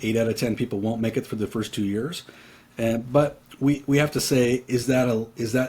8 out of 10 people won't make it for the first 2 years. But we have to say, is that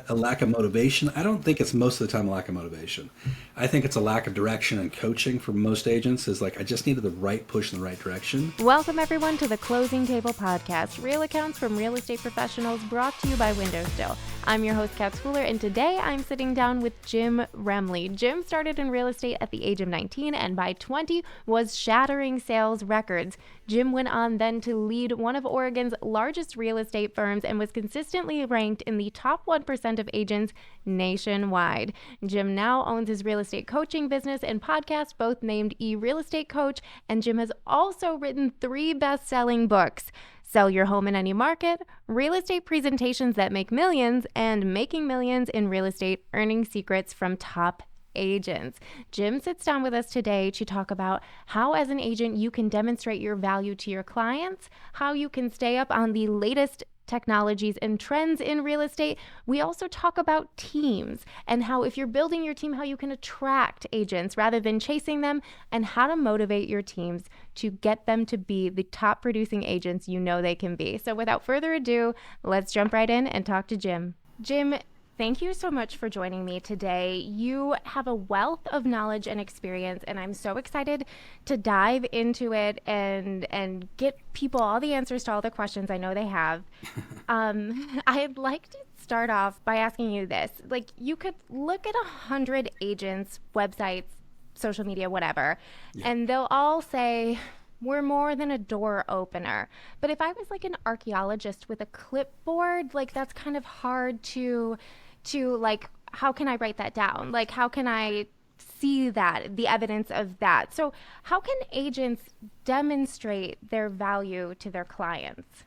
a lack of motivation? I don't think it's most of the time a lack of motivation. I think it's a lack of direction and coaching for most agents. Is like, I just needed the right push in the right direction. Welcome everyone to the Closing Table Podcast, real accounts from real estate professionals, brought to you by WindowStill. I'm your host, Kat Schooler, and today I'm sitting down with Jim Remley. Jim started in real estate at the age of 19 and by 20 was shattering sales records. Jim went on then to lead one of Oregon's largest real estate firms and was consistently ranked in the top 1% of agents nationwide. Jim now owns his real estate coaching business and podcast, both named E-Real Estate Coach, and Jim has also written 3 best-selling books: Sell Your Home in Any Market, Real Estate Presentations That Make Millions, and Making Millions in Real Estate, Earning Secrets from Top Agents. Jim sits down with us today to talk about how as an agent you can demonstrate your value to your clients, how you can stay up on the latest technologies and trends in real estate. We also talk about teams and how, if you're building your team, how you can attract agents rather than chasing them, and how to motivate your teams to get them to be the top producing agents you know they can be. So without further ado, let's jump right in and talk to Jim. Jim, thank you so much for joining me today. You have a wealth of knowledge and experience, and I'm so excited to dive into it and get people all the answers to all the questions I know they have. I'd like to start off by asking you this. Like, you could look at 100 agents, websites, social media, whatever, and they'll all say, we're more than a door opener. But if I was like an archaeologist with a clipboard, like, that's kind of hard to like, how can I write that down? Like, how can I see that, the evidence of that? So how can agents demonstrate their value to their clients?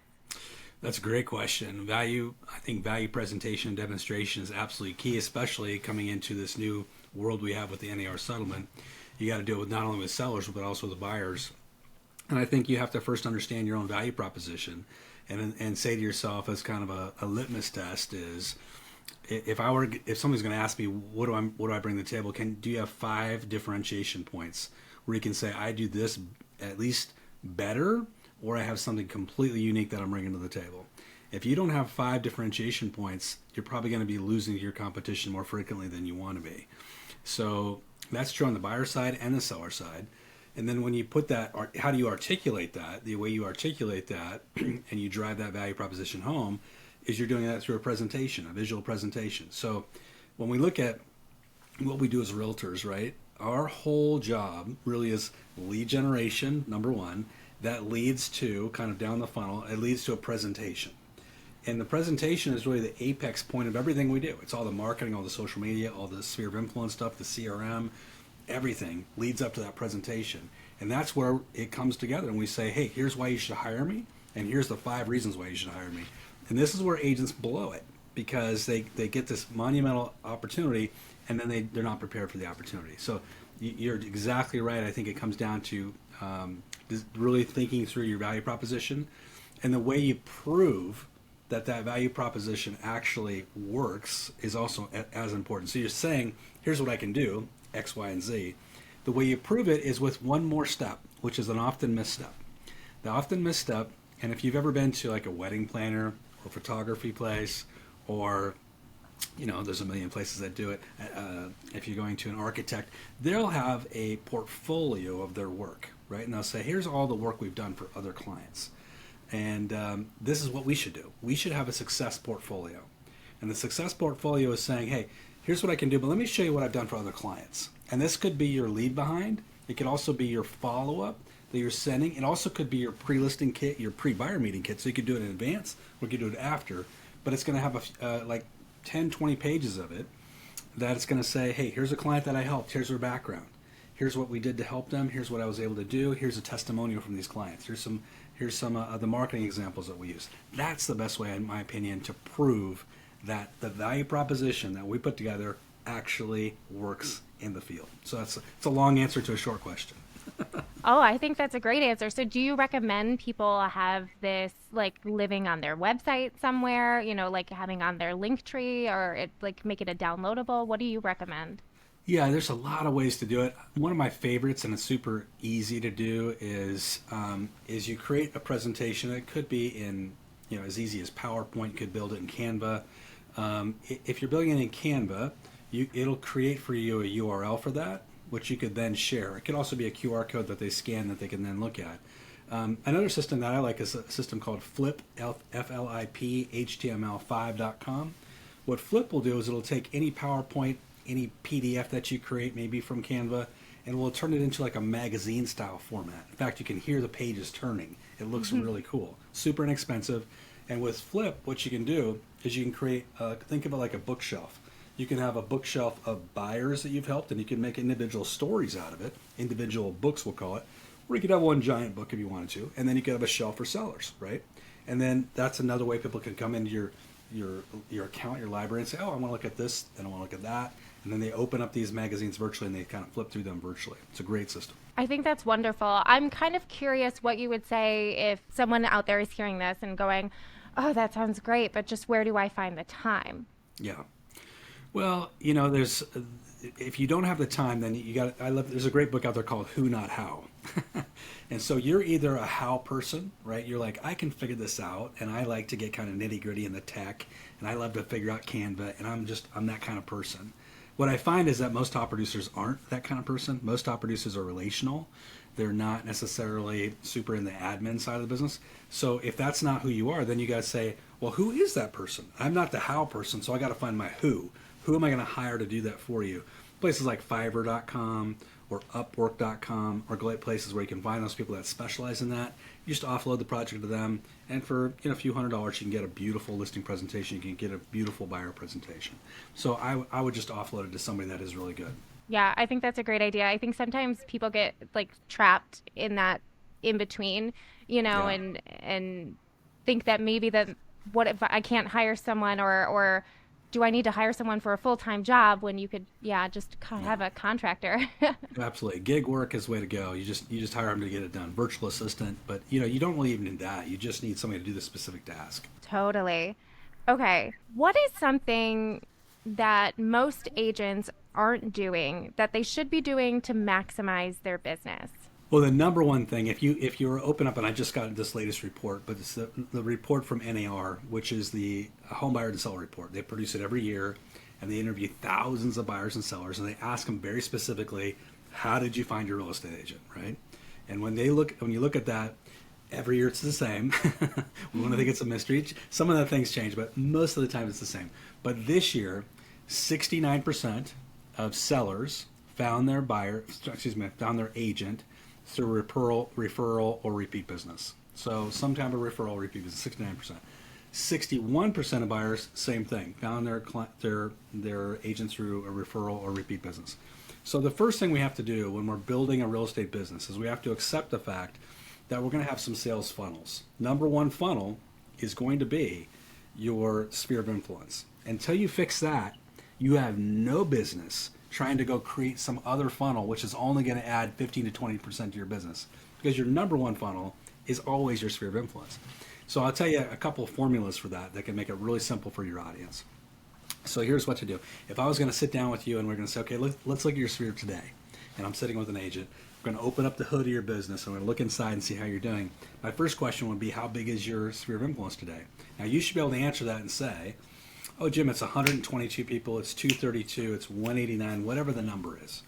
That's a great question. I think value presentation and demonstration is absolutely key, especially coming into this new world we have with the NAR settlement. You got to deal with not only with sellers, but also the buyers. And I think you have to first understand your own value proposition and say to yourself, as kind of a litmus test, is, if somebody's going to ask me, what do I bring to the table? Do you have 5 differentiation points where you can say, I do this at least better, or I have something completely unique that I'm bringing to the table? If you don't have 5 differentiation points, you're probably going to be losing to your competition more frequently than you want to be. So that's true on the buyer side and the seller side. And then when you put that, how do you articulate that? The way you articulate that and you drive that value proposition home is you're doing that through a presentation, a visual presentation. So when we look at what we do as realtors, right, our whole job really is lead generation, number one. That leads to, kind of down the funnel, it leads to a presentation. And the presentation is really the apex point of everything we do. It's all the marketing, all the social media, all the sphere of influence stuff, the CRM, everything leads up to that presentation. And that's where it comes together. And we say, hey, here's why you should hire me, and here's the 5 reasons why you should hire me. And this is where agents blow it, because they get this monumental opportunity, and then they're not prepared for the opportunity. So you're exactly right. I think it comes down to really thinking through your value proposition, and the way you prove that value proposition actually works is also as important. So you're saying, here's what I can do, X, Y, and Z. The way you prove it is with one more step, which is an often missed step. The often missed step, and if you've ever been to like a wedding planner or photography place, or, there's a million places that do it. If you're going to an architect, they'll have a portfolio of their work, right? And they'll say, here's all the work we've done for other clients. And this is what we should do. We should have a success portfolio. And the success portfolio is saying, hey, here's what I can do, but let me show you what I've done for other clients. And this could be your lead behind. It could also be your follow-up that you're sending. It also could be your pre-listing kit, your pre-buyer meeting kit. So you could do it in advance, or you could do it after. But it's going to have like 10, 20 pages of it that it's going to say, hey, here's a client that I helped. Here's their background. Here's what we did to help them. Here's what I was able to do. Here's a testimonial from these clients. Here's some of the marketing examples that we use. That's the best way, in my opinion, to prove that the value proposition that we put together actually works in the field. So it's a long answer to a short question. Oh, I think that's a great answer. So do you recommend people have this like living on their website somewhere, like having on their link tree, or like make it a downloadable? What do you recommend? Yeah, there's a lot of ways to do it. One of my favorites, and it's super easy to do, is you create a presentation. It could be in, as easy as PowerPoint. You could build it in Canva. If you're building it in Canva, it'll create for you a URL for that, which you could then share. It could also be a QR code that they scan that they can then look at. Another system that I like is a system called Flip, F-L-I-P, HTML5.com. What Flip will do is it'll take any PowerPoint, any PDF that you create, maybe from Canva, and we'll turn it into like a magazine style format. In fact, you can hear the pages turning. It looks really cool, super inexpensive. And with Flip, what you can do is you can create, think of it like a bookshelf. You can have a bookshelf of buyers that you've helped, and you can make individual stories out of it, individual books we'll call it, or you could have one giant book if you wanted to, and then you could have a shelf for sellers, right? And then that's another way people can come into your account, your library, and say, oh, I want to look at this, and I want to look at that. And then they open up these magazines virtually and they kind of flip through them virtually. It's a great system. I think that's wonderful. I'm kind of curious what you would say if someone out there is hearing this and going, oh, that sounds great, but just where do I find the time? Yeah. Well, there's if you don't have the time, then there's a great book out there called Who Not How. And so you're either a how person, right? You're like, I can figure this out, and I like to get kind of nitty gritty in the tech, and I love to figure out Canva, and I'm that kind of person. What I find is that most top producers aren't that kind of person. Most top producers are relational. They're not necessarily super in the admin side of the business. So if that's not who you are, then you got to say, well, who is that person? I'm not the how person, so I got to find my who. Who am I going to hire to do that for you? Places like Fiverr.com or Upwork.com are great places where you can find those people that specialize in that. You just offload the project to them, and for a few $100s, you can get a beautiful listing presentation. You can get a beautiful buyer presentation. So I would just offload it to somebody that is really good. Yeah, I think that's a great idea. I think sometimes people get like trapped in that in between, Yeah. and think that maybe that what if I can't hire someone, or do I need to hire someone for a full-time job when you could, yeah, just have a contractor? Absolutely. Gig work is the way to go. You just hire them to get it done. Virtual assistant, but you don't really even need that. You just need somebody to do the specific task. Totally. Okay. What is something that most agents aren't doing that they should be doing to maximize their business? Well, the number one thing, if you open up, and I just got this latest report, but it's the report from NAR, which is the Home Buyer and Seller Report. They produce it every year, and they interview thousands of buyers and sellers, and they ask them very specifically, how did you find your real estate agent, right? And when you look at that, every year it's the same. We want to think it's a mystery. Some of the things change, but most of the time it's the same. But this year, 69% of sellers found found their agent through referral, or repeat business. So some kind of referral, repeat business, 69%. 61% of buyers, same thing, found their agent through a referral or repeat business. So the first thing we have to do when we're building a real estate business is we have to accept the fact that we're going to have some sales funnels. Number one funnel is going to be your sphere of influence. Until you fix that, you have no business trying to go create some other funnel, which is only going to add 15 to 20% to your business, because your number one funnel is always your sphere of influence. So I'll tell you a couple of formulas for that can make it really simple for your audience. So here's what to do. If I was going to sit down with you and we're going to say, okay, let's look at your sphere today, and I'm sitting with an agent, we're going to open up the hood of your business and we're going to look inside and see how you're doing. My first question would be, how big is your sphere of influence today? Now you should be able to answer that and say, oh, Jim, it's 122 people, it's 232, it's 189, whatever the number is.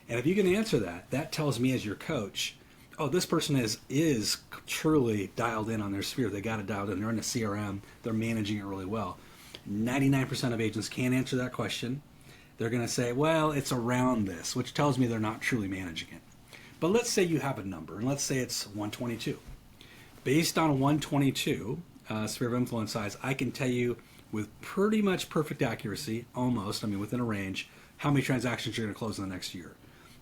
And if you can answer that, that tells me as your coach, oh, this person is truly dialed in on their sphere. They got it dialed in. They're in a CRM. They're managing it really well. 99% of agents can't answer that question. They're going to say, well, it's around this, which tells me they're not truly managing it. But let's say you have a number, and let's say it's 122. Based on 122 sphere of influence size, I can tell you with pretty much perfect accuracy, almost, within a range, how many transactions you're going to close in the next year,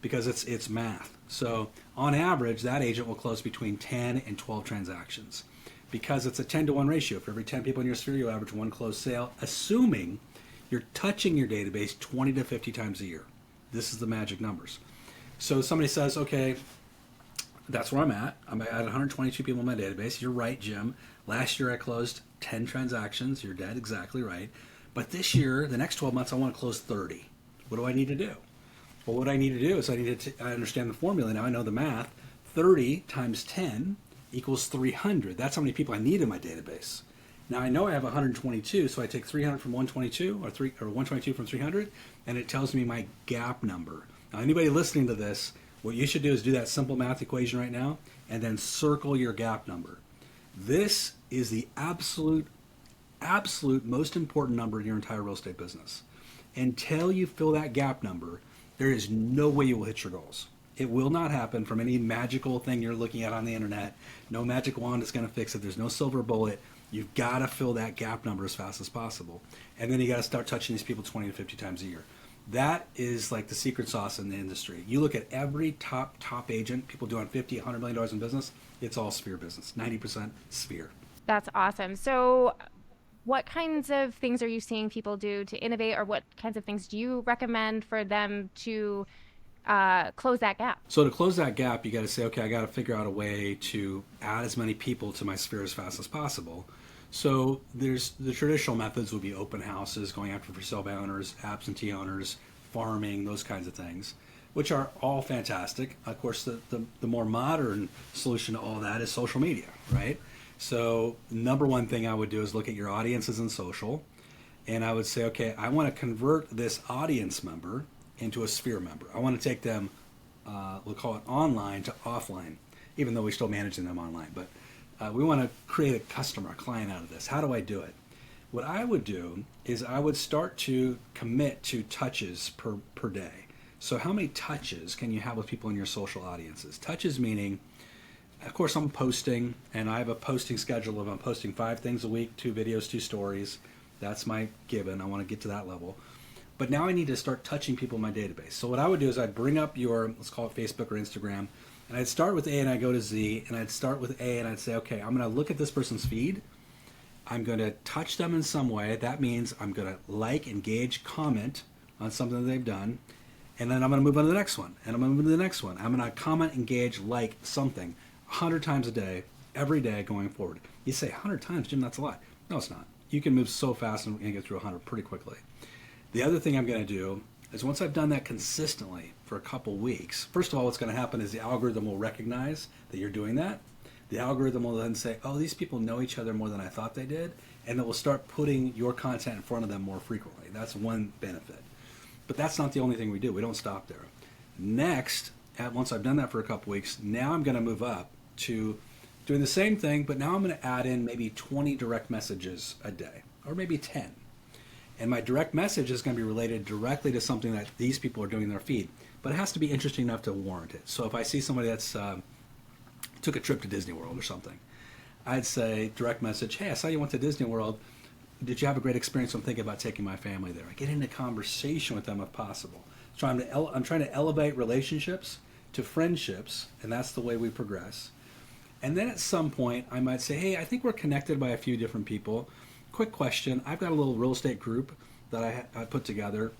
because it's math. So on average, that agent will close between 10 and 12 transactions, because it's a 10-to-1 ratio. For every 10 people in your sphere, you average one closed sale, assuming you're touching your database 20 to 50 times a year. This is the magic numbers. So somebody says, okay, that's where I'm at. I'm at 122 people in my database. You're right, Jim. Last year I closed 10 transactions. You're dead exactly right. But this year, the next 12 months, I want to close 30. What do I need to do? Well, what I need to do is I understand the formula. Now I know the math. 30 times 10 equals 300. That's how many people I need in my database. Now I know I have 122, so I take 300 from 122 or 122 from 300, and it tells me my gap number. Now anybody listening to this, what you should do is do that simple math equation right now and then circle your gap number. This is the absolute most important number in your entire real estate business. Until you fill that gap number, there is no way you will hit your goals. It will not happen from any magical thing you're looking at on the internet. No magic wand is going to fix it. There's no silver bullet. You've got to fill that gap number as fast as possible. And then you got to start touching these people 20 to 50 times a year. That is like the secret sauce in the industry. You look at every top agent, people doing $50, $100 million in business, it's all sphere business, 90% sphere. That's awesome. So what kinds of things are you seeing people do to innovate, or what kinds of things do you recommend for them to close that gap? So to close that gap, you got to say, okay, I got to figure out a way to add as many people to my sphere as fast as possible. So there's the traditional methods would be open houses, going after for sale by owners, absentee owners, farming, those kinds of things, which are all fantastic. Of course, the more modern solution to all that is social media, right? So number one thing I would do is look at your audiences in social, and I would say, okay, I want to convert this audience member into a sphere member. I want to take them, we'll call it online to offline, even though we're still managing them online. But we want to create a customer, a client out of this. How do I do it? What I would do is I would start to commit to touches per day. So how many touches can you have with people in your social audiences? Touches meaning, of course, I'm posting, and I have a posting schedule of I'm posting 5 things a week, 2 videos, 2 stories. That's my given. I want to get to that level. But now I need to start touching people in my database. So what I would do is I'd bring up your, let's call it Facebook or Instagram, and I'd start with A and I'd go to Z, and I'd start with A and I'd say, okay, I'm going to look at this person's feed. I'm going to touch them in some way. That means I'm going to like, engage, comment on something that they've done, and then I'm going to move on to the next one, and I'm going to move to the next one. I'm going to comment, engage, like something 100 times a day, every day going forward. You say 100 times, Jim, that's a lot. No, it's not. You can move so fast and get through 100 pretty quickly. The other thing I'm going to do is once I've done that consistently for a couple weeks, first of all, what's going to happen is the algorithm will recognize that you're doing that. The algorithm will then say, oh, these people know each other more than I thought they did, and it will start putting your content in front of them more frequently. That's one benefit. But that's not the only thing we do. We don't stop there. Next, once I've done that for a couple weeks, now I'm going to move up to doing the same thing, but now I'm going to add in maybe 20 direct messages a day, or maybe 10. And my direct message is going to be related directly to something that these people are doing in their feed. But it has to be interesting enough to warrant it. So if I see somebody that's took a trip to Disney World or something, I'd say, direct message, hey, I saw you went to Disney World. Did you have a great experience? I'm thinking about taking my family there. I get into conversation with them if possible. So I'm trying to elevate relationships to friendships, and that's the way we progress. And then at some point, I might say, hey, I think we're connected by a few different people. Quick question, I've got a little real estate group that I put together,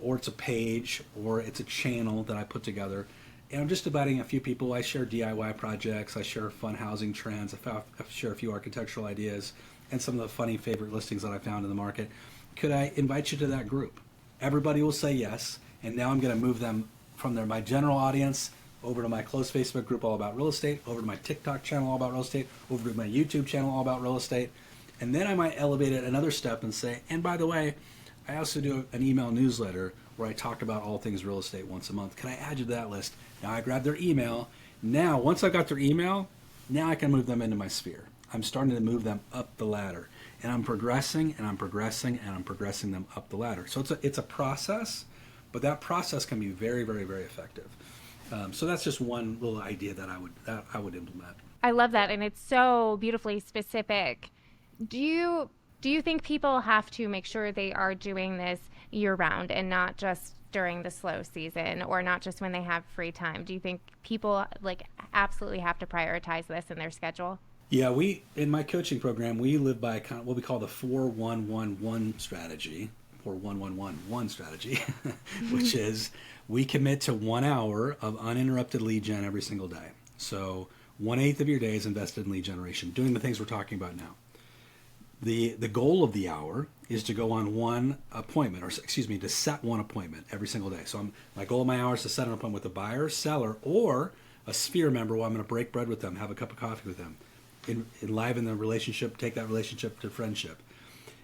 or it's a page, or it's a channel that I put together. And I'm just inviting a few people. I share DIY projects, I share fun housing trends, I share a few architectural ideas, and some of the funny favorite listings that I found in the market. Could I invite you to that group? Everybody will say yes, and now I'm going to move them from my general audience over to my close Facebook group all about real estate, over to my TikTok channel all about real estate, over to my YouTube channel all about real estate. And then I might elevate it another step and say, and by the way, I also do an email newsletter where I talk about all things real estate once a month. Can I add you to that list? Now I grab their email. Now, once I got their email, now I can move them into my sphere. I'm starting to move them up the ladder. And I'm progressing, and I'm progressing, and I'm progressing them up the ladder. So it's a process, but that process can be very, very, very effective. So that's just one little idea that I would implement. I love that, and it's so beautifully specific. Do you think people have to make sure they are doing this year-round and not just during the slow season, or not just when they have free time? Do you think people absolutely have to prioritize this in their schedule? Yeah, in my coaching program, we live by kind of what we call the 4-1-1-1 strategy, or 1-1-1-1 strategy, which is we commit to 1 hour of uninterrupted lead gen every single day. So 1/8 of your day is invested in lead generation, doing the things we're talking about now. The goal of the hour is to go on one appointment, or excuse me, to set one appointment every single day. So my goal of my hour is to set an appointment with a buyer, seller, or a Sphere member where I'm going to break bread with them, have a cup of coffee with them, enliven the relationship, take that relationship to friendship.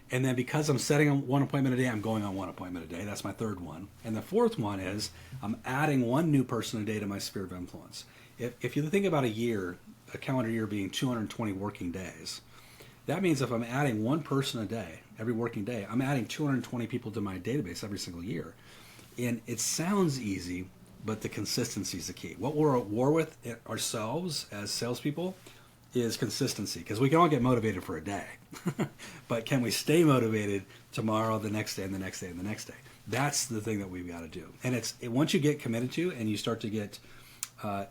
And then because I'm setting one appointment a day, I'm going on one appointment a day. That's my third one. And the fourth one is I'm adding one new person a day to my sphere of influence. If you think about a year, a calendar year being 220 working days, that means if I'm adding one person a day, every working day, I'm adding 220 people to my database every single year. And it sounds easy, but the consistency is the key. What we're at war with ourselves as salespeople is consistency, because we can all get motivated for a day, but can we stay motivated tomorrow, the next day, and the next day, and the next day? That's the thing that we've got to do. And once you get committed to, and you start to get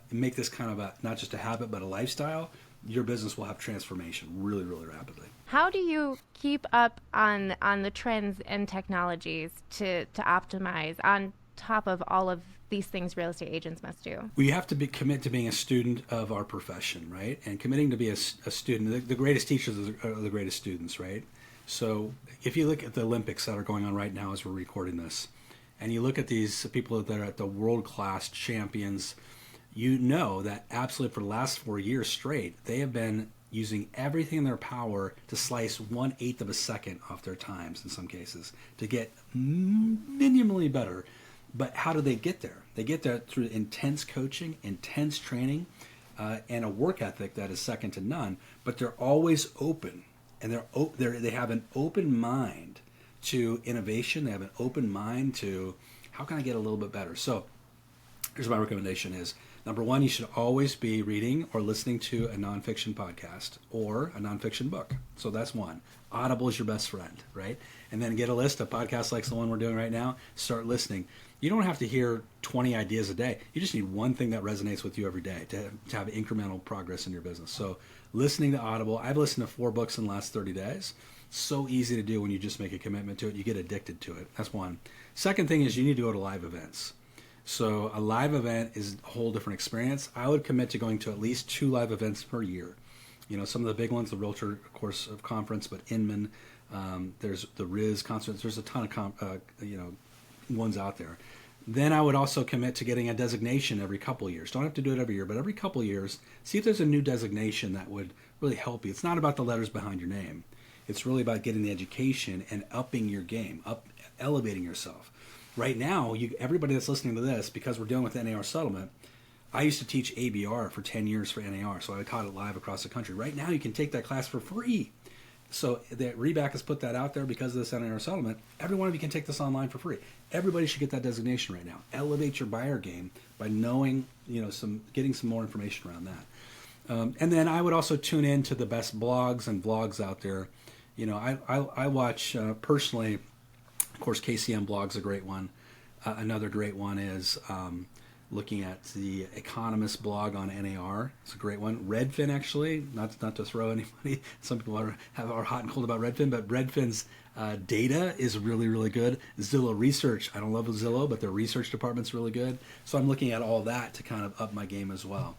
make this kind of not just a habit but a lifestyle, your business will have transformation really, really rapidly. How do you keep up on the trends and technologies to optimize on top of all of these things real estate agents must do? We have to commit to being a student of our profession, right? And committing to be a student. The greatest teachers are the greatest students, right? So if you look at the Olympics that are going on right now as we're recording this, and you look at these people that are at the world-class champions, you know that absolutely for the last 4 years straight, they have been using everything in their power to slice 1/8 of a second off their times in some cases to get minimally better. But how do they get there? They get there through intense coaching, intense training, and a work ethic that is second to none. But they're always open, and they have an open mind to innovation. They have an open mind to how can I get a little bit better. So here's my recommendation is, number one, you should always be reading or listening to a nonfiction podcast or a nonfiction book. So that's one. Audible is your best friend, right? And then get a list of podcasts like the one we're doing right now. Start listening. You don't have to hear 20 ideas a day. You just need one thing that resonates with you every day to have incremental progress in your business. So listening to Audible, I've listened to 4 books in the last 30 days. So easy to do when you just make a commitment to it. You get addicted to it. That's one. Second thing is you need to go to live events. So a live event is a whole different experience. I would commit to going to at least 2 live events per year. You know, some of the big ones, the Realtor, of course, of conference, but Inman, there's the Riz conference. There's a ton of, ones out there. Then I would also commit to getting a designation every couple of years. Don't have to do it every year, but every couple of years, see if there's a new designation that would really help you. It's not about the letters behind your name. It's really about getting the education and upping your game, elevating yourself. Right now, everybody that's listening to this, because we're dealing with NAR settlement, I used to teach ABR for 10 years for NAR, so I taught it live across the country. Right now, you can take that class for free. So that REBAC has put that out there because of this NAR settlement. Every one of you can take this online for free. Everybody should get that designation right now. Elevate your buyer game by knowing, getting some more information around that. And then I would also tune in to the best blogs and vlogs out there. I watch personally. Of course, KCM blog's a great one. Another great one is looking at the Economist blog on NAR. It's a great one. Redfin, actually, not to throw anybody. Some people are hot and cold about Redfin, but Redfin's data is really, really good. Zillow research, I don't love Zillow, but their research department's really good. So I'm looking at all that to kind of up my game as well.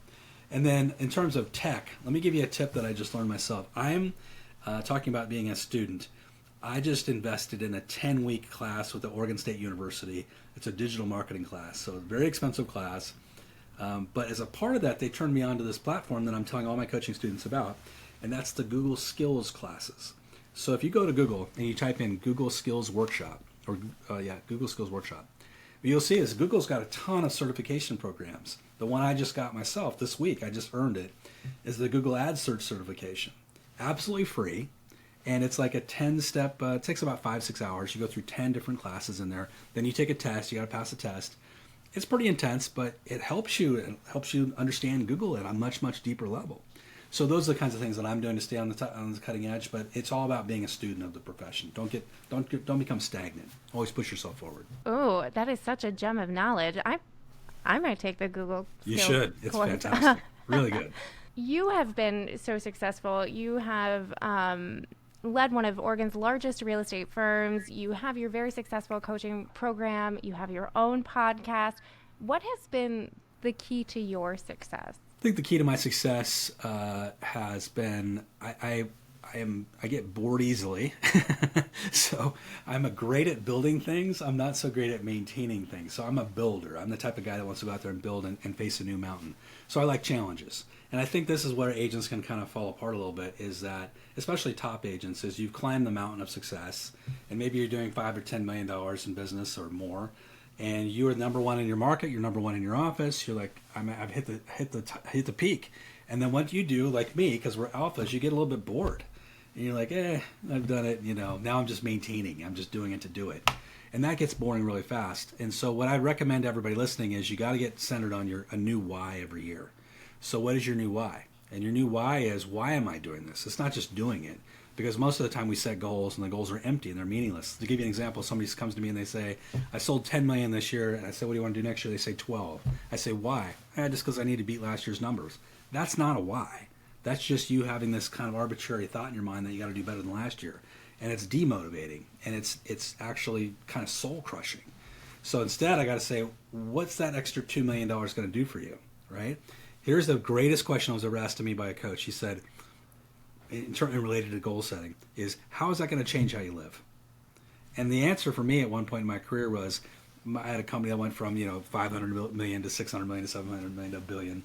And then in terms of tech, let me give you a tip that I just learned myself. I'm talking about being a student. I just invested in a 10-week class with the Oregon State University. It's a digital marketing class, so a very expensive class. But as a part of that, they turned me on to this platform that I'm telling all my coaching students about, and that's the Google Skills classes. So if you go to Google and you type in Google Skills Workshop, Google Skills Workshop, what you'll see is Google's got a ton of certification programs. The one I just got myself this week, I just earned it, is the Google Ad Search certification. Absolutely free. And it's like a 10-step, it takes about 5-6 hours. You go through 10 different classes in there. Then you take a test. You got to pass a test. It's pretty intense, but it helps you understand Google at a much, much deeper level. So those are the kinds of things that I'm doing to stay on the cutting edge. But it's all about being a student of the profession. Don't become stagnant. Always push yourself forward. Oh, that is such a gem of knowledge. I might take the Google You Skills should. It's course. fantastic. Really good. You have been so successful. You have led one of Oregon's largest real estate firms. You have your very successful coaching program. You have your own podcast. What has been the key to your success? I think the key to my success has been I I get bored easily. So I'm a great at building things. I'm not so great at maintaining things. So I'm a builder. I'm the type of guy that wants to go out there and build and face a new mountain. So I like challenges. And I think this is where agents can kind of fall apart a little bit, is that, especially top agents, is you've climbed the mountain of success, and maybe you're doing $5 or $10 million in business or more, and you are number one in your market, you're number one in your office. You're like, I've hit the peak. And then what you do, like me, because we're alphas, you get a little bit bored. And you're like, I've done it, now I'm just maintaining. I'm just doing it to do it. And that gets boring really fast. And so what I recommend to everybody listening is you got to get centered on a new why every year. So what is your new why? And your new why is, why am I doing this? It's not just doing it. Because most of the time we set goals and the goals are empty and they're meaningless. To give you an example, somebody comes to me and they say, I sold 10 million this year. And I say, what do you want to do next year? They say 12. I say, why? Just because I need to beat last year's numbers. That's not a why. That's just you having this kind of arbitrary thought in your mind that you got to do better than last year. And it's demotivating. And it's actually kind of soul crushing. So instead, I got to say, what's that extra $2 million going to do for you, right? Here's the greatest question I was ever asked to me by a coach. He said, in terms related to goal setting, is how is that going to change how you live? And the answer for me at one point in my career was, I had a company that went from 500 million to 600 million to 700 million to $1 billion.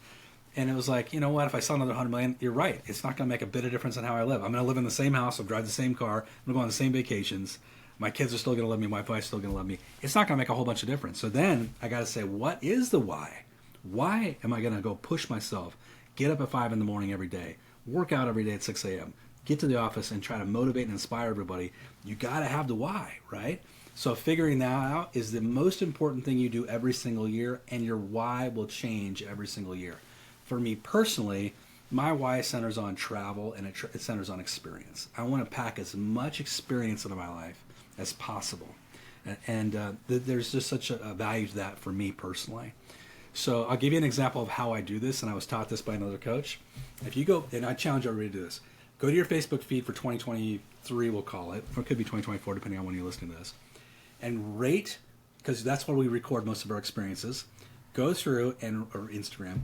And it was like, you know what, if I sell another 100 million, you're right. It's not going to make a bit of difference in how I live. I'm going to live in the same house. I'll drive the same car. I'm going to go on the same vacations. My kids are still going to love me. My wife's still going to love me. It's not going to make a whole bunch of difference. So then I got to say, what is the why? Why am I going to go push myself, get up at 5 in the morning every day, work out every day at 6 a.m., get to the office and try to motivate and inspire everybody? You got to have the why, right? So figuring that out is the most important thing you do every single year, and your why will change every single year. For me personally, my why centers on travel, and it centers on experience. I want to pack as much experience into my life as possible. And there's just such a value to that for me personally. So I'll give you an example of how I do this, and I was taught this by another coach. If you go, and I challenge everybody to do this, go to your Facebook feed for 2023, we'll call it, or it could be 2024, depending on when you're listening to this, and rate, because that's where we record most of our experiences. Go through, or Instagram,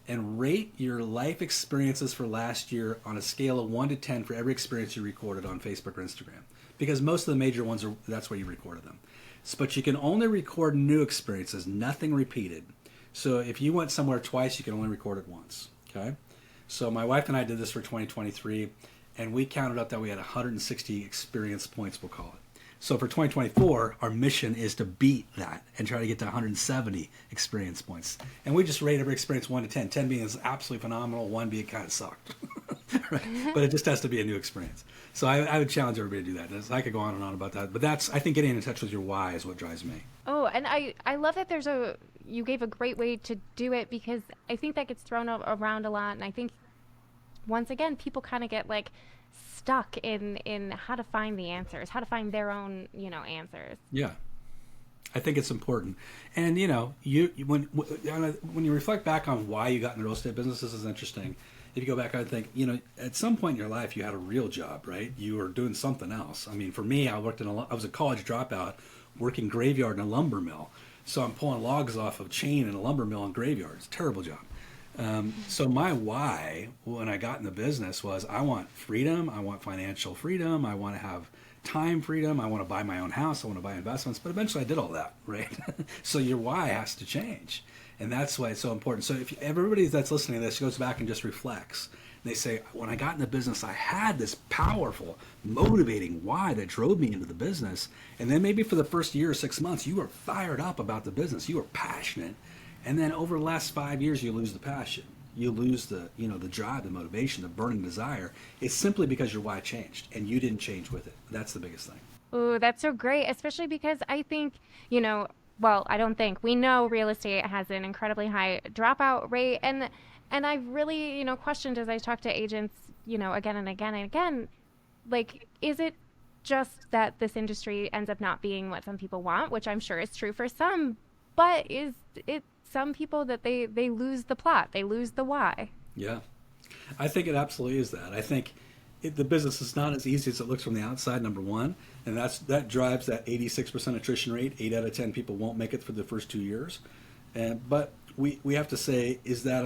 and rate your life experiences for last year on a scale of 1 to 10 for every experience you recorded on Facebook or Instagram. Because most of the major ones, that's where you recorded them. But you can only record new experiences, nothing repeated. So if you went somewhere twice, you can only record it once, okay? So my wife and I did this for 2023, and we counted up that we had 160 experience points, we'll call it. So for 2024, our mission is to beat that and try to get to 170 experience points. And we just rate every experience 1 to 10. 10 being is absolutely phenomenal, 1 being kind of sucked. Right? But it just has to be a new experience. So I would challenge everybody to do that. I could go on and on about that. But I think getting in touch with your why is what drives me. Oh, and I love that you gave a great way to do it, because I think that gets thrown around a lot. And I think, once again, people kind of get like stuck in how to find the answers, how to find their own, answers. Yeah. I think it's important. And, when you reflect back on why you got in the real estate business, this is interesting. If you go back, I think, at some point in your life, you had a real job, right? You were doing something else. I mean, for me, I was a college dropout working graveyard in a lumber mill. So I'm pulling logs off of chain in a lumber mill and graveyard. It's a terrible job. So my why when I got in the business was, I want freedom. I want financial freedom. I want to have time freedom. I want to buy my own house. I want to buy investments. But eventually I did all that, right? So your why has to change. And that's why it's so important. So if everybody that's listening to this goes back and just reflects, they say, when I got in the business, I had this powerful, motivating why that drove me into the business. And then maybe for the first year or 6 months, you were fired up about the business. You were passionate. And then over the last 5 years, you lose the passion. You lose the drive, the motivation, the burning desire. It's simply because your why changed and you didn't change with it. That's the biggest thing. Oh, that's so great, especially because I think, well, I don't think, we know real estate has an incredibly high dropout rate. And I've really, questioned as I talk to agents, again and again and again, like, is it just that this industry ends up not being what some people want, which I'm sure is true for some, but is it some people that they lose the plot, they lose the why? Yeah, I think it absolutely is that. I think the business is not as easy as it looks from the outside, number one, and that drives that 86% attrition rate. 8 out of 10 people won't make it for the first 2 years. But we have to say, is that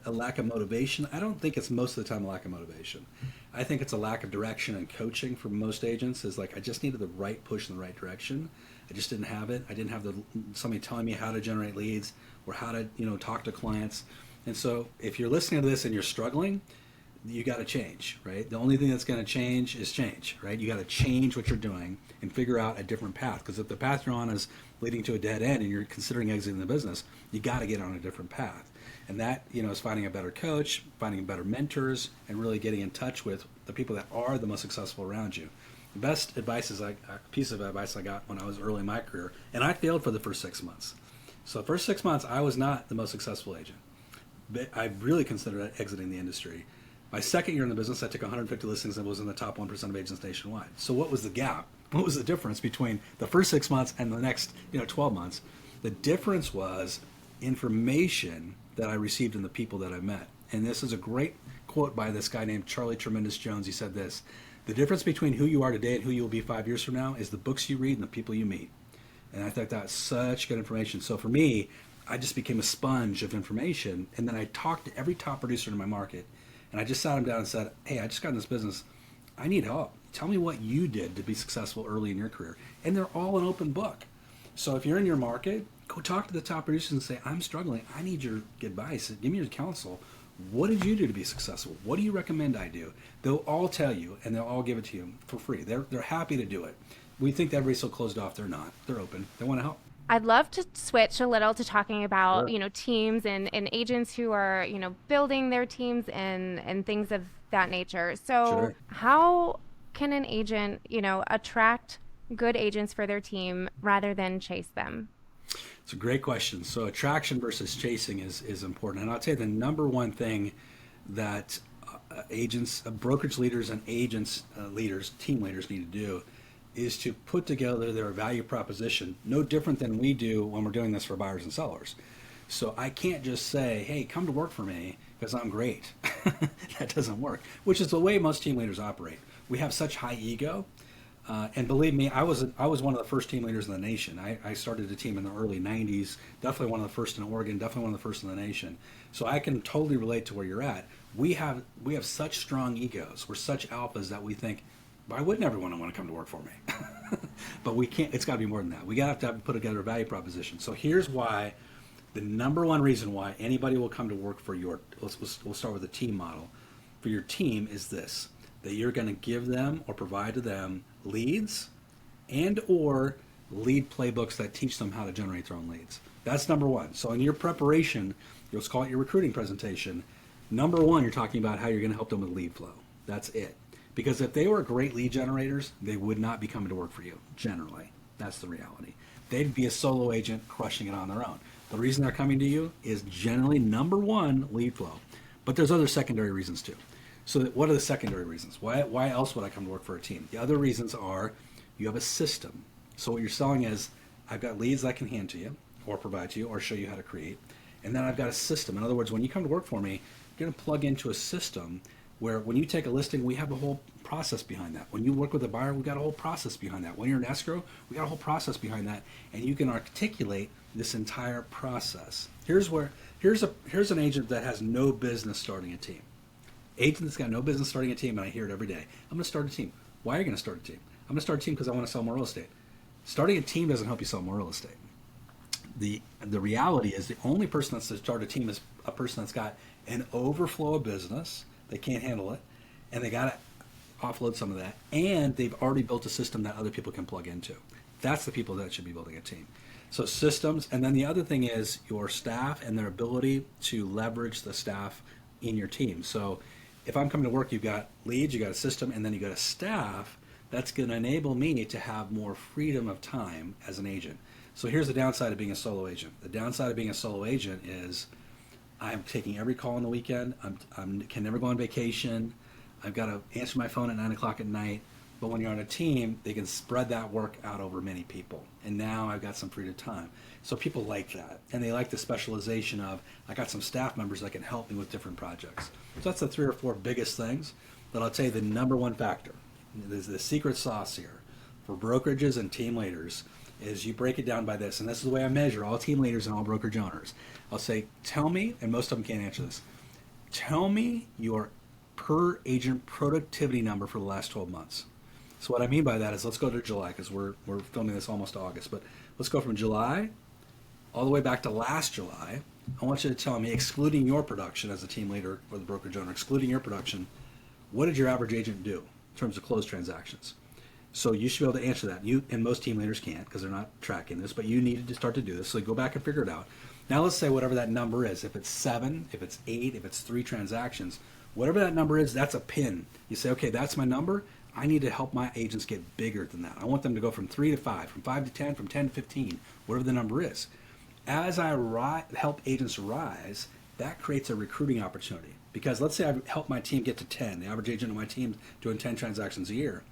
a lack of motivation? I don't think it's most of the time a lack of motivation. I think it's a lack of direction and coaching for most agents. Is like, I just needed the right push in the right direction. I just didn't have it. I didn't have somebody telling me how to generate leads or how to talk to clients. And so if you're listening to this and you're struggling, you got to change, right? The only thing that's going to change is change, right? You got to change what you're doing and figure out a different path. Because if the path you're on is leading to a dead end and you're considering exiting the business, you got to get on a different path. And that, is finding a better coach, finding better mentors, and really getting in touch with the people that are the most successful around you. The best advice is a piece of advice I got when I was early in my career, and I failed for the first 6 months. So the first 6 months, I was not the most successful agent. But I really considered exiting the industry. My second year in the business, I took 150 listings and was in the top 1% of agents nationwide. So what was the gap? What was the difference between the first 6 months and the next 12 months? The difference was information that I received in the people that I met. And this is a great quote by this guy named Charlie Tremendous Jones. He said this: the difference between who you are today and who you will be 5 years from now is the books you read and the people you meet. And I thought that's such good information. So for me, I just became a sponge of information. And then I talked to every top producer in my market. And I just sat him down and said, hey, I just got in this business. I need help. Tell me what you did to be successful early in your career. And they're all an open book. So if you're in your market, go talk to the top producers and say, I'm struggling. I need your advice. Give me your counsel. What did you do to be successful? What do you recommend I do? They'll all tell you, and they'll all give it to you for free. They're happy to do it. We think that everybody's so closed off. They're not. They're open. They want to help. I'd love to switch a little to talking about, Sure. teams and agents who are, building their teams and things of that nature. So Sure. how can an agent, attract good agents for their team rather than chase them? It's a great question. So attraction versus chasing is important. And I'll tell you the number one thing that agents, brokerage leaders and agents, leaders, team leaders need to do is to put together their value proposition, no different than we do when we're doing this for buyers and sellers. So I can't just say, hey, come to work for me because I'm great. That doesn't work, which is the way most team leaders operate. We have such high ego. And believe me, I was one of the first team leaders in the nation. I started a team in the early 90s, definitely one of the first in Oregon, definitely one of the first in the nation. So I can totally relate to where you're at. We have such strong egos. We're such alphas that we think, why wouldn't everyone want to come to work for me? But we can't. It's got to be more than that. We got to put together a value proposition. So here's why. The number one reason why anybody will come to work for we'll start with the team model. For your team is this: that you're going to give them or provide to them leads and or lead playbooks that teach them how to generate their own leads. That's number one. So in your preparation, let's call it your recruiting presentation, number one, you're talking about how you're going to help them with lead flow. That's it. Because if they were great lead generators, they would not be coming to work for you, generally. That's the reality. They'd be a solo agent crushing it on their own. The reason they're coming to you is generally, number one, lead flow. But there's other secondary reasons too. So what are the secondary reasons? Why else would I come to work for a team? The other reasons are you have a system. So what you're selling is, I've got leads I can hand to you or provide to you or show you how to create. And then I've got a system. In other words, when you come to work for me, you're going to plug into a system where when you take a listing, we have a whole process behind that. When you work with a buyer, we've got a whole process behind that. When you're in escrow, we got a whole process behind that. And you can articulate this entire process. Here's an agent that has no business starting a team. Agent that's got no business starting a team, and I hear it every day. I'm going to start a team. Why are you going to start a team? I'm going to start a team because I want to sell more real estate. Starting a team doesn't help you sell more real estate. The reality is the only person that's to start a team is a person that's got an overflow of business. They can't handle it, and they got to offload some of that, and they've already built a system that other people can plug into. That's the people that should be building a team. So systems, and then the other thing is your staff and their ability to leverage the staff in your team. So if I'm coming to work, you've got leads, you got a system, and then you got a staff that's going to enable me to have more freedom of time as an agent. So here's the downside of being a solo agent. The downside of being a solo agent is I'm taking every call on the weekend. I can never go on vacation. I've got to answer my phone at 9 o'clock at night. But when you're on a team, they can spread that work out over many people. And now I've got some freedom time. So people like that. And they like the specialization of, I got some staff members that can help me with different projects. So that's the 3 or 4 biggest things. But I'll tell you the number one factor, there's the secret sauce here for brokerages and team leaders, is you break it down by this, and this is the way I measure all team leaders and all brokerage owners. I'll say, tell me, and most of them can't answer this, tell me your per agent productivity number for the last 12 months. So what I mean by that is, let's go to July, because we're filming this almost August, but let's go from July all the way back to last July. I want you to tell me, excluding your production as a team leader or the brokerage owner, excluding your production, what did your average agent do in terms of closed transactions? So you should be able to answer that. You and most team leaders can't because they're not tracking this, but you needed to start to do this. So go back and figure it out. Now let's say whatever that number is, if it's 7, if it's 8, if it's 3 transactions, whatever that number is, that's a pin. You say, okay, that's my number. I need to help my agents get bigger than that. I want them to go from 3 to 5, from 5 to 10, from 10 to 15, whatever the number is. As I help agents rise, that creates a recruiting opportunity. Because let's say I help my team get to 10, the average agent on my team doing 10 transactions a year.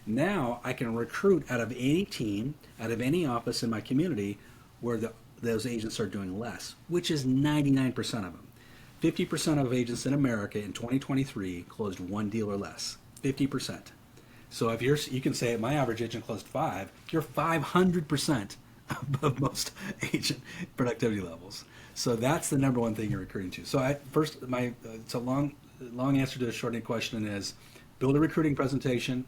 Now I can recruit out of any team, out of any office in my community where those agents are doing less, which is 99% of them. 50% of agents in America in 2023 closed 1 deal or less. 50%. So if you can say my average agent closed 5, you're 500% above most agent productivity levels. So that's the number one thing you're recruiting to. So it's a long answer to a short question is build a recruiting presentation,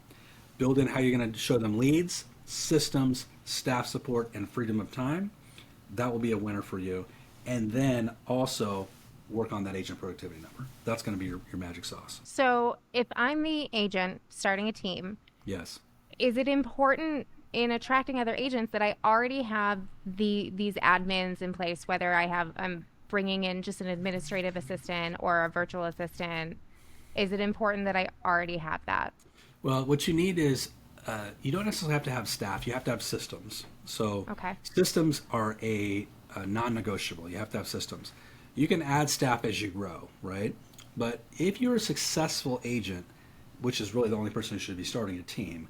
build in how you're going to show them leads, systems, staff support, and freedom of time. That will be a winner for you. And then also work on that agent productivity number. That's going to be your magic sauce. So if I'm the agent starting a team, yes, is it important in attracting other agents that I already have these admins in place, whether I'm bringing in just an administrative assistant or a virtual assistant? Is it important that I already have that? Well, what you need is you don't necessarily have to have staff. You have to have systems. So systems are a non-negotiable. You have to have systems. You can add staff as you grow, right? But if you're a successful agent, which is really the only person who should be starting a team,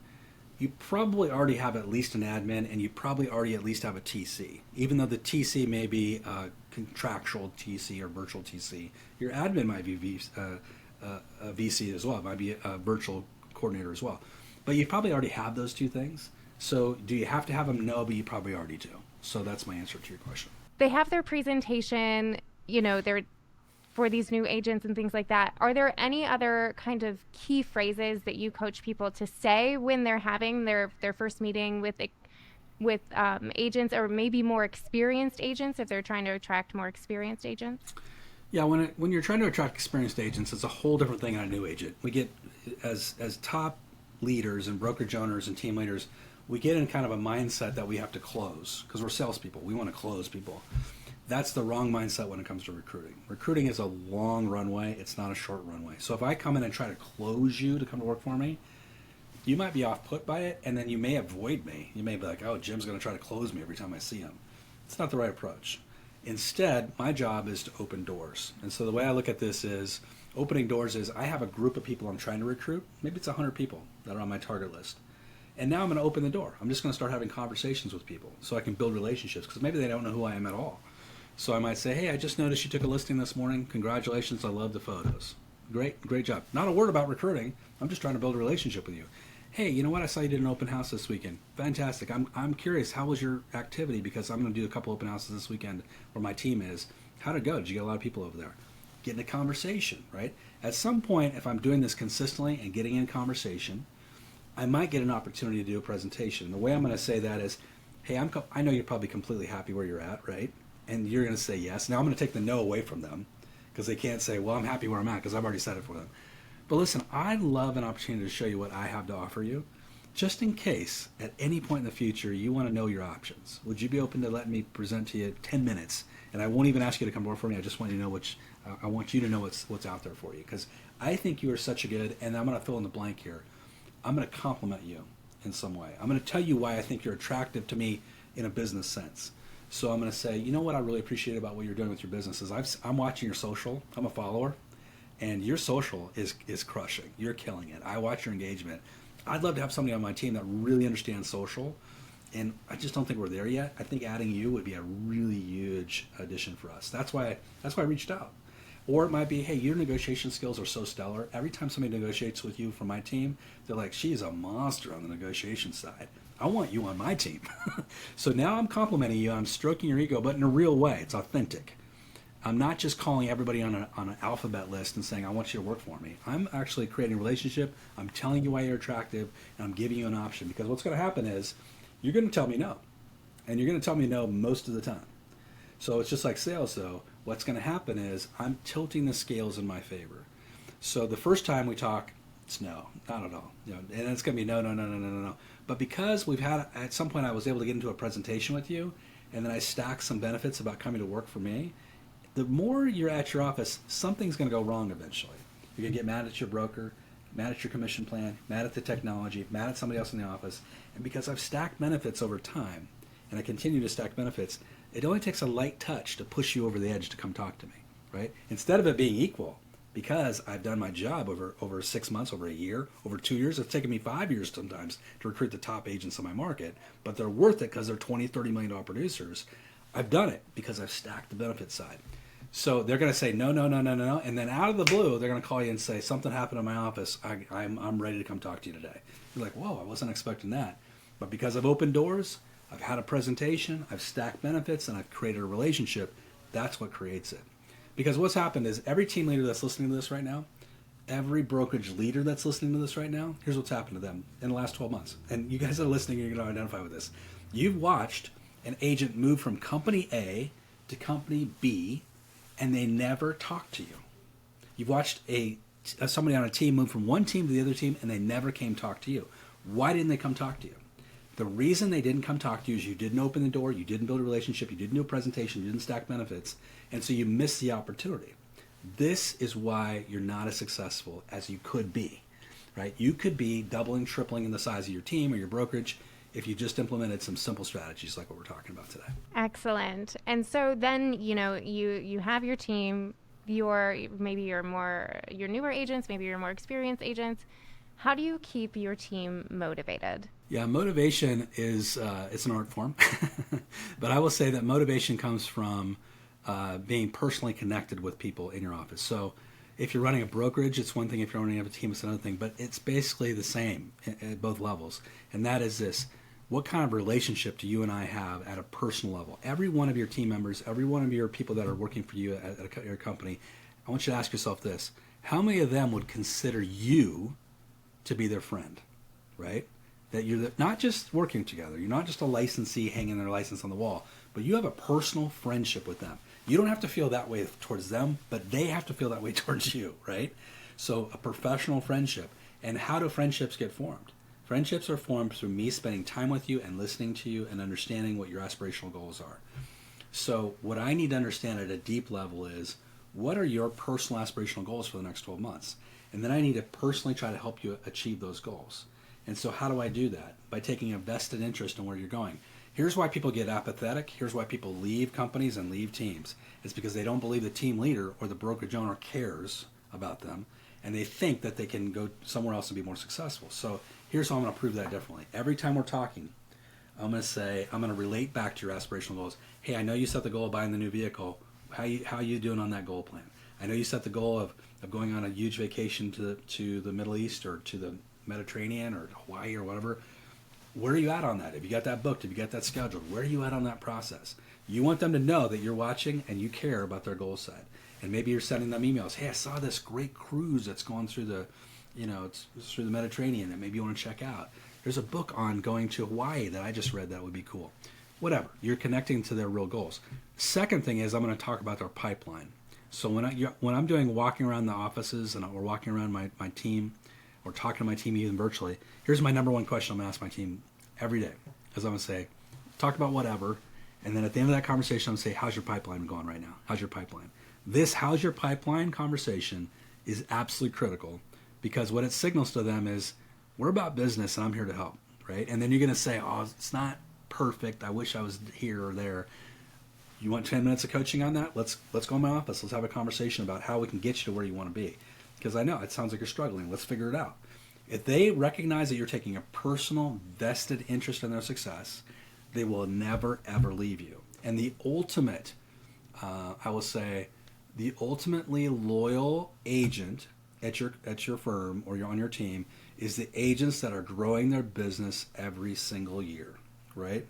you probably already have at least an admin, and you probably already at least have a TC. Even though the TC may be a contractual TC or virtual TC, your admin might be a VC as well. It might be a virtual coordinator as well. But you probably already have those two things. So do you have to have them? No, but you probably already do. So that's my answer to your question. They have their presentation, they're for these new agents and things like that. Are there any other kind of key phrases that you coach people to say when they're having their first meeting with agents, or maybe more experienced agents if they're trying to attract more experienced agents? Yeah, when you're trying to attract experienced agents, it's a whole different thing on a new agent. We get, as top leaders and brokerage owners and team leaders, we get in kind of a mindset that we have to close because we're salespeople. We want to close people. That's the wrong mindset when it comes to recruiting. Recruiting is a long runway. It's not a short runway. So if I come in and try to close you to come to work for me, you might be off-put by it, and then you may avoid me. You may be like, oh, Jim's going to try to close me every time I see him. It's not the right approach. Instead, my job is to open doors. And so the way I look at this is, opening doors is I have a group of people I'm trying to recruit. Maybe it's 100 people that are on my target list. And now I'm going to open the door. I'm just going to start having conversations with people so I can build relationships, because maybe they don't know who I am at all. So I might say, hey, I just noticed you took a listing this morning. Congratulations, I love the photos. Great job. Not a word about recruiting. I'm just trying to build a relationship with you. Hey, you know what? I saw you did an open house this weekend. Fantastic. I'm curious, how was your activity? Because I'm going to do a couple open houses this weekend where my team is. How'd it go? Did you get a lot of people over there? Get in a conversation, right? At some point, if I'm doing this consistently and getting in conversation, I might get an opportunity to do a presentation. The way I'm going to say that is, hey, I know you're probably completely happy where you're at, right? And you're going to say yes. Now I'm going to take the no away from them because they can't say, well, I'm happy where I'm at because I've already said it for them. But listen, I'd love an opportunity to show you what I have to offer you, just in case at any point in the future you want to know your options. Would you be open to letting me present to you 10 minutes? And I won't even ask you to come work for me. I just want you to know I want you to know what's out there for you, because I think you are such a good, and I'm going to fill in the blank here. I'm going to compliment you in some way. I'm going to tell you why I think you're attractive to me in a business sense. So I'm going to say, you know what I really appreciate about what you're doing with your business is I'm watching your social. I'm a follower, and your social is crushing. You're killing it. I watch your engagement. I'd love to have somebody on my team that really understands social, and I just don't think we're there yet. I think adding you would be a really huge addition for us. That's why I reached out. Or it might be, hey, your negotiation skills are so stellar. Every time somebody negotiates with you from my team, they're like, she's a monster on the negotiation side. I want you on my team. So now I'm complimenting you. I'm stroking your ego, but in a real way. It's authentic. I'm not just calling everybody on an alphabet list and saying, I want you to work for me. I'm actually creating a relationship. I'm telling you why you're attractive, and I'm giving you an option. Because what's going to happen is you're going to tell me no. And you're going to tell me no most of the time. So it's just like sales, though. What's going to happen is I'm tilting the scales in my favor. So the first time we talk, it's no, not at all. And it's going to be no, no, no, no, no, no, no. But because we've had, at some point I was able to get into a presentation with you, and then I stacked some benefits about coming to work for me, the more you're at your office, something's going to go wrong eventually. You're going to get mad at your broker, mad at your commission plan, mad at the technology, mad at somebody else in the office. And because I've stacked benefits over time, and I continue to stack benefits, it only takes a light touch to push you over the edge to come talk to me, right? Instead of it being equal, because I've done my job over 6 months, over a year, over 2 years. It's taken me 5 years sometimes to recruit the top agents in my market, but they're worth it because they're $20, $30 million producers. I've done it because I've stacked the benefit side. So they're going to say, no, no, no, no, no, no. And then out of the blue, they're going to call you and say, something happened in my office. I'm ready to come talk to you today. You're like, whoa, I wasn't expecting that. But because I've opened doors, I've had a presentation, I've stacked benefits, and I've created a relationship, that's what creates it. Because what's happened is every team leader that's listening to this right now, every brokerage leader that's listening to this right now, here's what's happened to them in the last 12 months. And you guys that are listening, you're going to identify with this. You've watched an agent move from company A to company B, and they never talked to you. You've watched somebody on a team move from one team to the other team, and they never came talk to you. Why didn't they come talk to you? The reason they didn't come talk to you is you didn't open the door, you didn't build a relationship, you didn't do a presentation, you didn't stack benefits, and so you missed the opportunity. This is why you're not as successful as you could be, right? You could be doubling, tripling in the size of your team or your brokerage if you just implemented some simple strategies like what we're talking about today. Excellent. And so then, you have your team, your newer agents, maybe your more experienced agents. How do you keep your team motivated? Yeah, motivation is it's an art form, but I will say that motivation comes from being personally connected with people in your office. So if you're running a brokerage, it's one thing. If you're running a team, it's another thing. But it's basically the same at both levels, and that is this: what kind of relationship do you and I have at a personal level? Every one of your team members, every one of your people that are working for you at your company, I want you to ask yourself this: how many of them would consider you to be their friend, right? That you're not just working together. You're not just a licensee hanging their license on the wall, but you have a personal friendship with them. You don't have to feel that way towards them, but they have to feel that way towards you, right? So a professional friendship. And how do friendships get formed? Friendships are formed through me spending time with you and listening to you and understanding what your aspirational goals are. So what I need to understand at a deep level is, what are your personal aspirational goals for the next 12 months? And then I need to personally try to help you achieve those goals. And so how do I do that? By taking a vested interest in where you're going. Here's why people get apathetic. Here's why people leave companies and leave teams. It's because they don't believe the team leader or the brokerage owner cares about them, and they think that they can go somewhere else and be more successful. So here's how I'm going to prove that differently. Every time we're talking, I'm going to relate back to your aspirational goals. Hey, I know you set the goal of buying the new vehicle. How you doing on that goal plan? I know you set the goal of going on a huge vacation to the Middle East or to the Mediterranean or Hawaii or whatever. Where are you at on that? Have you got that booked? Have you got that scheduled? Where are you at on that process? You want them to know that you're watching and you care about their goal set. And maybe you're sending them emails. Hey, I saw this great cruise that's going through it's through the Mediterranean that maybe you want to check out. There's a book on going to Hawaii that I just read that would be cool. Whatever. You're connecting to their real goals. Second thing is I'm going to talk about their pipeline. So when I'm doing walking around the offices and we're walking around my team or talking to my team even virtually, here's my number one question I'm going to ask my team every day. Is I'm going to say, talk about whatever, and then at the end of that conversation, I'm going to say, how's your pipeline going right now? How's your pipeline? This how's your pipeline conversation is absolutely critical, because what it signals to them is, we're about business and I'm here to help, right? And then you're going to say, oh, it's not perfect. I wish I was here or there. You want 10 minutes of coaching on that? Let's go in my office. Let's have a conversation about how we can get you to where you want to be. Because I know it sounds like you're struggling. Let's figure it out. If they recognize that you're taking a personal, vested interest in their success, they will never, ever leave you. And the ultimate, I will say, The ultimately loyal agent at your firm or you're on your team is the agents that are growing their business every single year, right?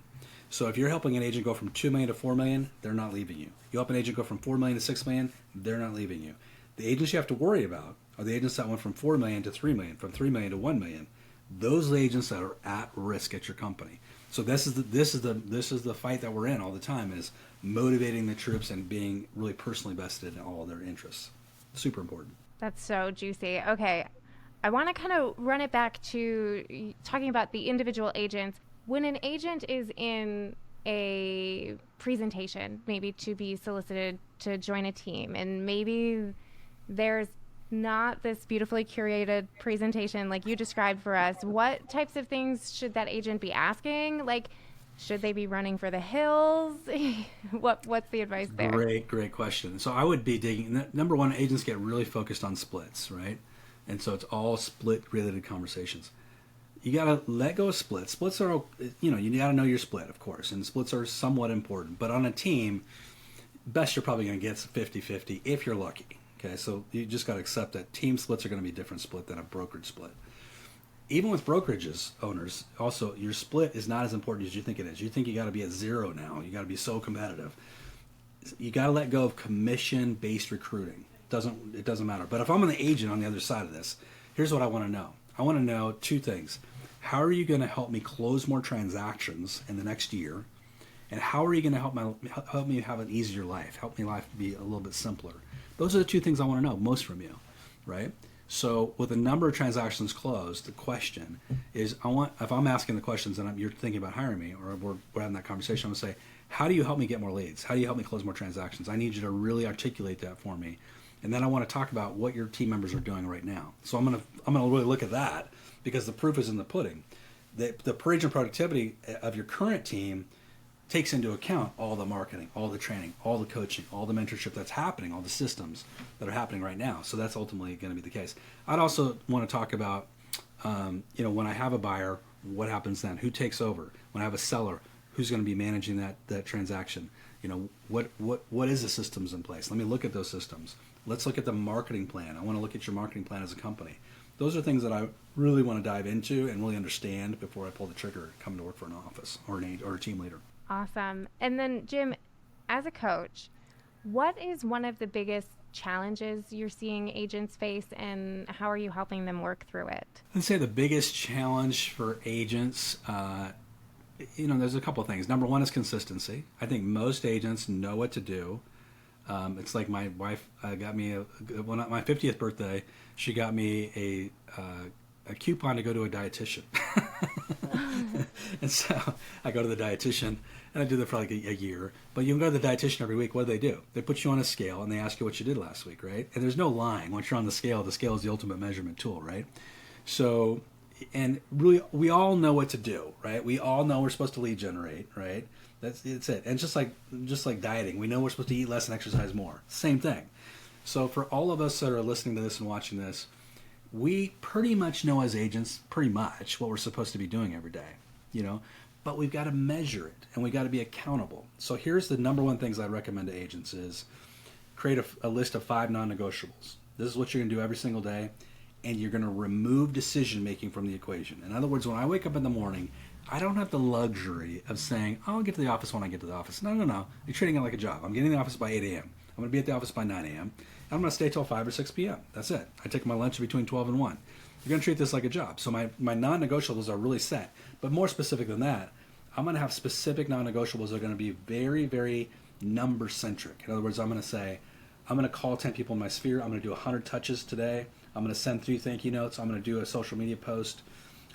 So if you're helping an agent go from 2 million to 4 million, they're not leaving you. You help an agent go from 4 million to 6 million, they're not leaving you. The agents you have to worry about are the agents that went from 4 million to 3 million, from 3 million to 1 million. Those are the agents that are at risk at your company. So this is the fight that we're in all the time, is motivating the troops and being really personally vested in all of their interests. Super important. That's so juicy. Okay. I want to kind of run it back to talking about the individual agents. When an agent is in a presentation, maybe to be solicited to join a team, and maybe there's not this beautifully curated presentation like you described for us, what types of things should that agent be asking? Like, should they be running for the hills? What's the advice there? Great question. So I would be digging. Number one, agents get really focused on splits, right? And so it's all split related conversations. You got to let go of splits. Splits are, you got to know your split, of course, and splits are somewhat important. But on a team, best you're probably going to get 50-50 if you're lucky. Okay, so you just got to accept that team splits are going to be a different split than a brokerage split. Even with brokerages owners, also your split is not as important as you think it is. You think you got to be at 0 now. You got to be so competitive. You got to let go of commission-based recruiting. It doesn't matter. But if I'm an agent on the other side of this, here's what I want to know. I want to know two things. How are you going to help me close more transactions in the next year? And how are you going to help me have an easier life? Help me life be a little bit simpler. Those are the two things I want to know most from you, right? So with a number of transactions closed, the question is, if I'm asking the questions and you're thinking about hiring me, or we're having that conversation, I'm going to say, how do you help me get more leads? How do you help me close more transactions? I need you to really articulate that for me. And then I want to talk about what your team members are doing right now. So I'm going to really look at that, because the proof is in the pudding. The per agent productivity of your current team takes into account all the marketing, all the training, all the coaching, all the mentorship that's happening, all the systems that are happening right now. So that's ultimately going to be the case. I'd also want to talk about, when I have a buyer, what happens then? Who takes over? When I have a seller, who's going to be managing that transaction? What is the systems in place? Let me look at those systems. Let's look at the marketing plan. I want to look at your marketing plan as a company. Those are things that I really want to dive into and really understand before I pull the trigger, come to work for an office or a team leader. Awesome. And then, Jim, as a coach, what is one of the biggest challenges you're seeing agents face, and how are you helping them work through it? I'd say the biggest challenge for agents, there's a couple of things. Number one is consistency. I think most agents know what to do. It's like my wife got me my 50th birthday. She got me a coupon to go to a dietitian. And so I go to the dietitian, and I do that for like a year. But you can go to the dietitian every week. What do? They put you on a scale, and they ask you what you did last week, right? And there's no lying. Once you're on the scale is the ultimate measurement tool, right? So, and really, we all know what to do, right? We all know we're supposed to lead generate, right? That's it. And just like dieting, we know we're supposed to eat less and exercise more. Same thing. So for all of us that are listening to this and watching this, we pretty much know as agents pretty much what we're supposed to be doing every day, but we've got to measure it, and we've got to be accountable. So here's the number one things I recommend to agents is create a list of 5 non-negotiables. This is what you're going to do every single day, and you're going to remove decision making from the equation. In other words, when I wake up in the morning, I don't have the luxury of saying, I'll get to the office when I get to the office. No. You're treating it like a job. I'm getting to the office by 8 a.m. I'm going to be at the office by 9 a.m. I'm going to stay till 5 or 6 p.m. That's it. I take my lunch between 12 and 1. You're going to treat this like a job. So my non-negotiables are really set. But more specific than that, I'm going to have specific non-negotiables that are going to be very, very number-centric. In other words, I'm going to say, I'm going to call 10 people in my sphere. I'm going to do 100 touches today. I'm going to send 3 thank you notes. I'm going to do a social media post.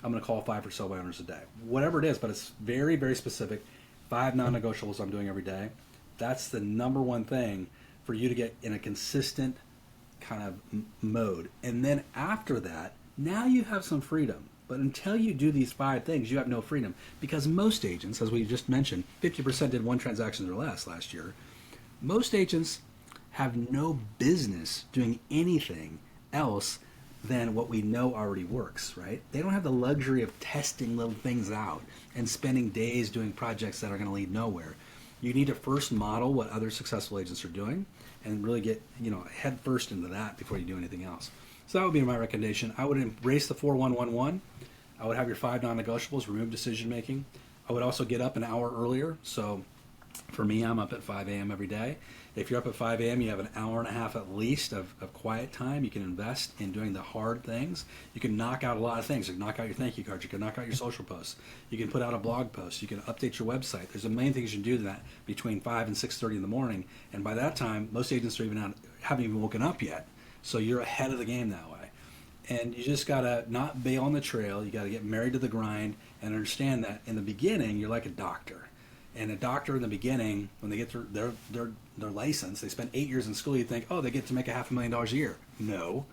I'm going to call 5 or so owners a day. Whatever it is, but it's very, very specific. 5 non-negotiables I'm doing every day. That's the number one thing for you to get in a consistent kind of mode. And then after that, now you have some freedom. But until you do these 5 things, you have no freedom. Because most agents, as we just mentioned, 50% did 1 transaction or less last year. Most agents have no business doing anything else than what we know already works, right? They don't have the luxury of testing little things out and spending days doing projects that are going to lead nowhere. You need to first model what other successful agents are doing, and really get, head first into that before you do anything else. So that would be my recommendation. I would embrace the 4111. I would have your 5 non-negotiables, remove decision making. I would also get up an hour earlier. So for me, I'm up at 5 a.m. every day. If you're up at 5 a.m., you have an hour and a half at least of quiet time. You can invest in doing the hard things. You can knock out a lot of things. You can knock out your thank you cards. You can knock out your social posts. You can put out a blog post. You can update your website. There's a million things you can do that between 5 and 6:30 in the morning. And by that time, most agents are haven't even woken up yet. So you're ahead of the game that way. And you just got to not bail on the trail. You got to get married to the grind and understand that in the beginning, you're like a doctor. And a doctor in the beginning, when they get through their license, they spend 8 years in school, you think, oh, they get to make $500,000 a year. No.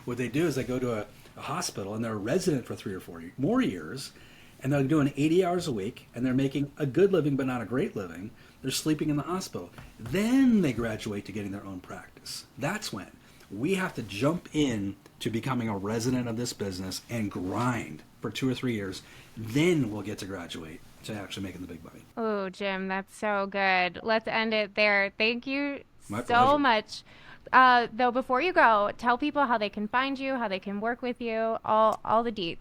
What they do is they go to a hospital and they're a resident for 3 or 4 more years, and they're doing 80 hours a week, and they're making a good living but not a great living. They're sleeping in the hospital. Then they graduate to getting their own practice. That's when we have to jump in to becoming a resident of this business and grind for 2 or 3 years. Then we'll get to graduate to actually making the big money. Oh, Jim, that's so good. Let's end it there. Thank you My so pleasure. much. Though, before you go, tell people how they can find you, how they can work with you, all the deets.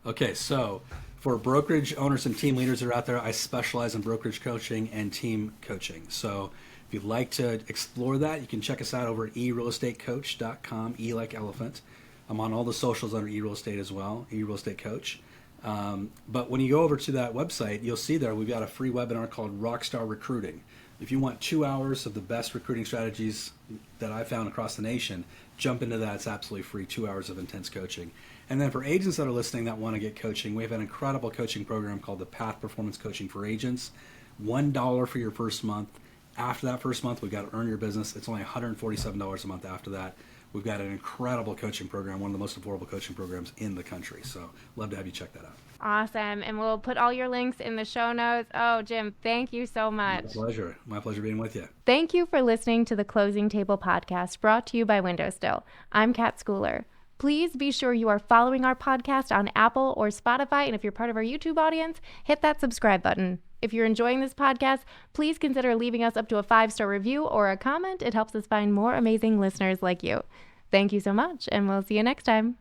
Okay, so for brokerage owners and team leaders that are out there, I specialize in brokerage coaching and team coaching. So if you'd like to explore that, you can check us out over at erealestatecoach.com, E like elephant. I'm on all the socials under eRealestate as well, eRealestate Coach. But when you go over to that website, you'll see there we've got a free webinar called Rockstar Recruiting. If you want 2 hours of the best recruiting strategies that I found across the nation, jump into that. It's absolutely free, 2 hours of intense coaching. And then for agents that are listening that want to get coaching, we have an incredible coaching program called the Path Performance Coaching for Agents. $1 for your first month. After that first month, we've got to earn your business. It's only $147 a month after that. We've got an incredible coaching program, one of the most affordable coaching programs in the country. So love to have you check that out. Awesome. And we'll put all your links in the show notes. Oh, Jim, thank you so much. My pleasure. My pleasure being with you. Thank you for listening to the Closing Table podcast brought to you by WindowStill. I'm Kat Schooler. Please be sure you are following our podcast on Apple or Spotify. And if you're part of our YouTube audience, hit that subscribe button. If you're enjoying this podcast, please consider leaving us up to a 5-star review or a comment. It helps us find more amazing listeners like you. Thank you so much, and we'll see you next time.